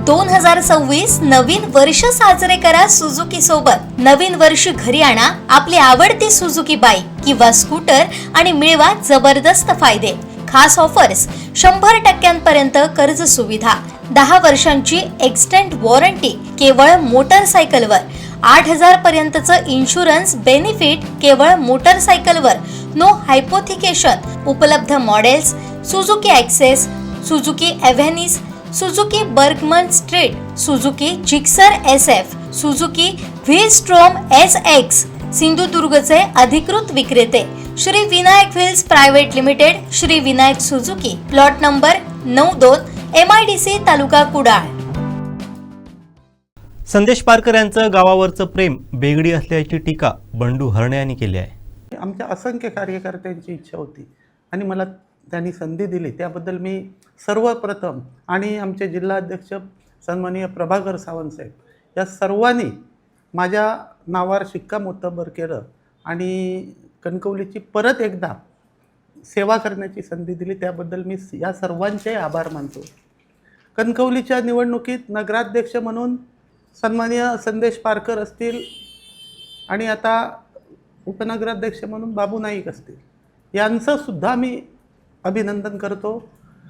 2026 नवीन वर्ष साजरे करा सुझुकी सोबत। नवीन वर्ष घरी आणा आपली आवडती सुझुकी बाईक किंवा स्कूटर आणि मिळवा जबरदस्त फायदे। खास ऑफर्स 100% कर्ज सुविधा, 10 वर्षांची एक्सटेंड वॉरंटी केवळ मोटरसायकलवर, 8000 पर्यंतचं इन्शुरन्स बेनिफिट केवळ मोटरसायकलवर, नो हायपोथिकेशन। उपलब्ध models Suzuki Access, Suzuki Avenis, Suzuki Burgman Street, Suzuki Gixxer SF, Suzuki V Strom SX। सिंधुदुर्गचे अधिकृत विक्रेते Shri Vinayak wheels private limited, Shri Vinayak Suzuki, plot number 92, MIDC, taluka Kudal. Sandesh Parkar यांचं गावावरचं प्रेम बेगडी असल्याची टीका बंडू हरणे यांनी केली आहे। आमच्या असंख्य कार्यकर्त्यांची इच्छा होती आणि मला त्यांनी संधी दिली, त्याबद्दल मी सर्वप्रथम आणि आमचे जिल्हाध्यक्ष सन्माननीय प्रभाकर सावंत साहेब या सर्वांनी माझ्या नावावर शिक्कामोर्तब केलं आणि कणकवलीची परत एकदा सेवा करण्याची संधी दिली, त्याबद्दल मी या सर्वांचे आभार मानतो। कणकवलीच्या निवडणुकीत नगराध्यक्ष म्हणून सन्माननीय संदेश पारकर असतील आणि आता उपनगराध्यक्ष म्हणून बाबू नाईक असतील, यांचं सुद्धा मी अभिनंदन करतो।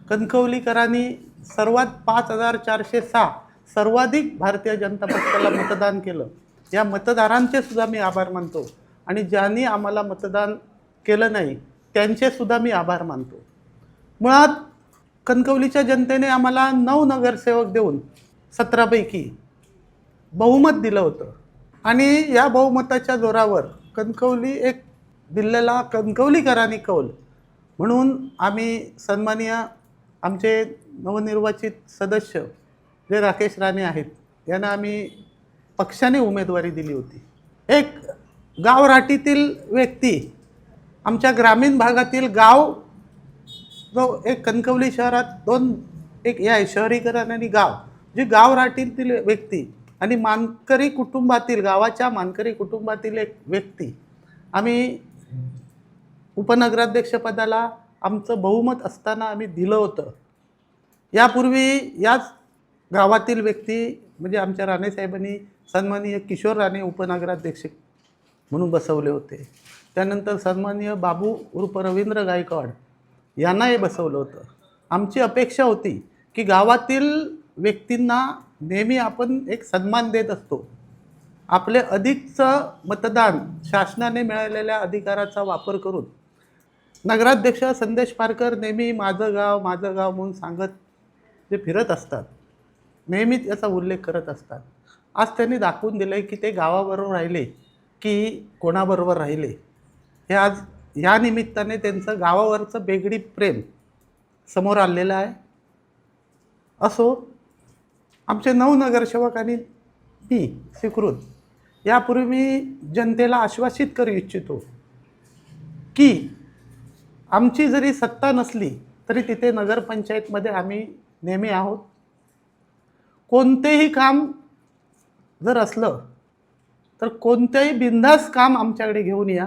कणकवलीकरांनी सर्वात 5406 सर्वाधिक भारतीय जनता पक्षाला मतदान केलं, या मतदारांचे सुद्धा मी आभार मानतो आणि ज्यांनी आम्हाला मतदान केलं नाही त्यांचे सुद्धा मी आभार मानतो। मुळात कणकवलीच्या जनतेने आम्हाला 9 नगरसेवक देऊन 17 पैकी बहुमत दिलं होतं आणि या बहुमताच्या जोरावर कणकवली एक दिल्लेला कणकवलीकरांनी कौल म्हणून आम्ही सन्माननीय आमचे नवनिर्वाचित सदस्य जे राकेश राणे आहेत यांना आम्ही पक्षाने उमेदवारी दिली होती। एक गावराटीतील व्यक्ती, आमच्या ग्रामीण भागातील गाव जो एक कणकवली शहरात एक या शहरीकरण आणि गाव जे गावराटीतील व्यक्ती आणि मानकरी कुटुंबातील गावाच्या मानकरी कुटुंबातील एक व्यक्ती आम्ही उपनगराध्यक्षपदाला आमचं बहुमत असताना आम्ही दिलं होतं। यापूर्वी याच गावातील व्यक्ती म्हणजे आमच्या राणेसाहेबांनी सन्माननीय किशोर राणे उपनगराध्यक्ष म्हणून बसवले होते, त्यानंतर सन्माननीय बाबू उर्फ रवींद्र गायकवाड यांनाही बसवलं होतं। आमची अपेक्षा होती की गावातील व्यक्तींना नेहमी आपण एक सन्मान देत असतो, आपले अधिकचं मतदान शासनाने मिळालेल्या अधिकाराचा वापर करून नगराध्यक्ष संदेश पारकर नेहमी माझं गाव म्हणून सांगत जे फिरत असतात, नेहमी याचा उल्लेख करत असतात। आज त्यांनी दाखवून दिलं आहे की ते गावाबरोबर राहिले की कोणाबरोबर राहिले, हे आज या निमित्ताने त्यांचं गावावरचं बेगडी प्रेम समोर आलेलं आहे। असो, आमचे 9 नगरसेवकांनी मी स्वीकृत यापूर्वी मी जनतेला आश्वासित करू इच्छितो की आमची जरी सत्ता नसली तरी तिथे नगरपंचायतमध्ये आम्ही नेहमी आहोत। कोणतेही काम जर असलं तर कोणतेही बिनधास्त काम आमच्याकडे घेऊन या।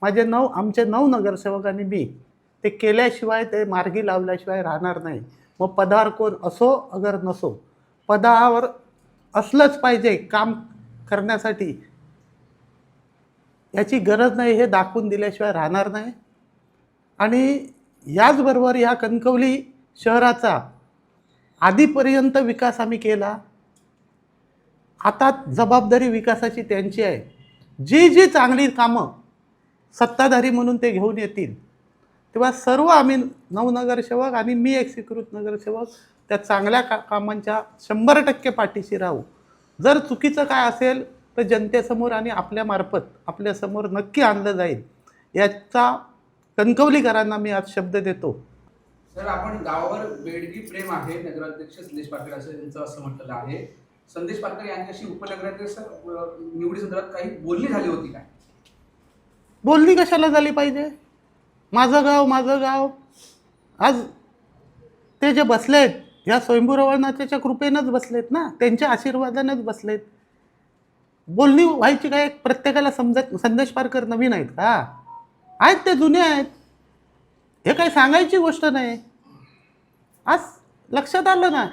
आमचे 9 नगरसेवकांनी मी ते केल्याशिवाय, ते मार्गी लावल्याशिवाय राहणार नाही। मग पदावर कोण असो अगर नसो, पदावर असलंच पाहिजे काम करण्यासाठी, याची गरज नाही हे दाखवून दिल्याशिवाय राहणार नाही। आणि याचबरोबर या कणकवली शहराचा आधीपर्यंत विकास आम्ही केला, आता जबाबदारी विकासाची त्यांची आहे। जी चांगली कामं सत्ताधारी म्हणून ते घेऊन येतील तेव्हा सर्व आम्ही 9 नगरसेवक आणि मी एक स्वीकृत नगरसेवक त्या चांगल्या कामांच्या 100% पाठीशी राहू। जर चुकीचं काय असेल तर जनतेसमोर आणि आपल्यामार्फत आपल्यासमोर नक्की आणलं जाईल, याचा कणकवलीकरांना मी आज शब्द देतो। सर, आपण गावावर बेडगी प्रेम आहे, नगराध्यक्ष संदेश पारकर असं म्हटलेलं आहे। संदेश पारकर यांच्याशी उपनगराध्यक्ष निवडी संदर्भात काही बोलणी झाली होती काय? बोलणी कशाला झाली पाहिजे? माझं गाव आज ते जे बसलेत ह्या स्वयंभूरवळनाथाच्या कृपेनंच बसलेत ना, त्यांच्या आशीर्वादानेच बसलेत। बोलणी व्हायची काय प्रत्येकाला समजत? संदेश पारकर नवीन आहेत का? आहेत ते जुने आहेत, हे काही सांगायची गोष्ट नाही। आज लक्षात आलं ना,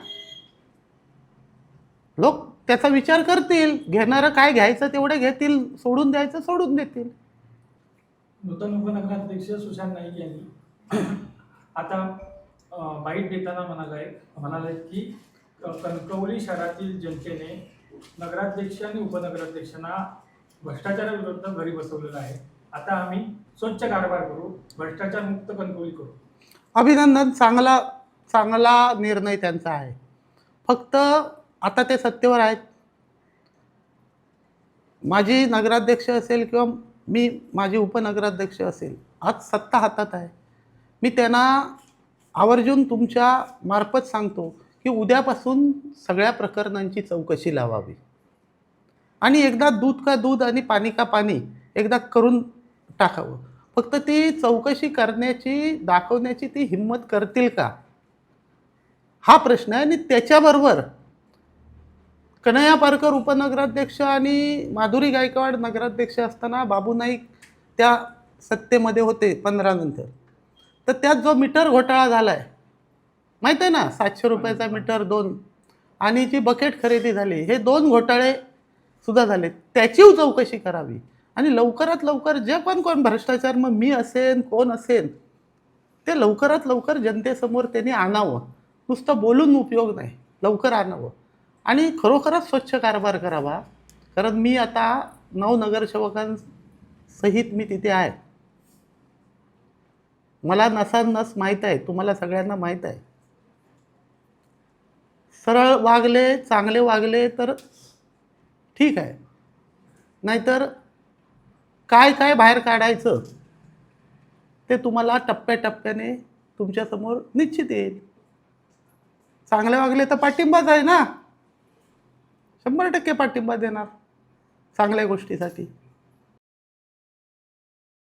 लोक त्याचा विचार करतील, घेणारं काय घ्यायचं तेवढे घेतील, सोडून द्यायचं सोडून देतील. नूतन उपनगराध्यक्ष सुशांत नाईक यांनी आता बाईट देताना म्हणाले की कणकवली शहरातील जनतेने नगराध्यक्ष आणि उपनगराध्यक्षांना भ्रष्टाचाराविरुद्ध घरी बसवलेलं आहे. आता आम्ही स्वच्छ कारभार करू, भ्रष्टाचार मुक्त कणकवली करू. अभिनंदन, चांगला निर्णय त्यांचा आहे. फक्त आता ते सत्तेवर आहेत. माझी नगराध्यक्ष असेल किंवा माझी उपनगराध्यक्ष असेल, आज सत्ता हातात आहे. मी त्यांना आवर्जून तुमच्या मार्फत सांगतो की उद्यापासून सगळ्या प्रकरणांची चौकशी लावावी आणि एकदा दूध का दूध आणि पाणी का पाणी एकदा करून टाकावं. फक्त ती चौकशी करण्याची, दाखवण्याची ती हिंमत करतील का, हा प्रश्न आहे. आणि त्याच्याबरोबर कन्हैया पारकर उपनगराध्यक्ष आणि माधुरी गायकवाड नगराध्यक्ष असताना बाबू नाईक त्या सत्तेमध्ये होते 15 नंतर, तर त्यात जो मीटर घोटाळा झाला आहे माहीत आहे ना, 700 रुपयाचा मीटर 2, आणि जी बकेट खरेदी झाली, हे 2 घोटाळे सुद्धा झाले. त्याची चौकशी करावी आणि लवकरात लवकर जे पण कोण भ्रष्टाचार, मग मी असेन कोण असेन, ते लवकरात लवकर जनतेसमोर त्यांनी आणावं. नुसतं बोलून उपयोग नाही, लवकर आणावं आणि खरोखरच स्वच्छ कारभार करावा. कारण मी आता 9 नगरसेवकांसहित मी तिथे आहे. मला नसानस माहीत आहे, तुम्हाला सगळ्यांना माहीत आहे. सरळ वागले, चांगले वागले तर ठीक आहे, नाहीतर काय काय बाहेर काढायचं ते तुम्हाला टप्प्याटप्प्याने तुमच्यासमोर निश्चित येईल. चांगले वागले तर पाठिंबाच आहे ना, 100% पाठिंबा देणार चांगल्या गोष्टीसाठी.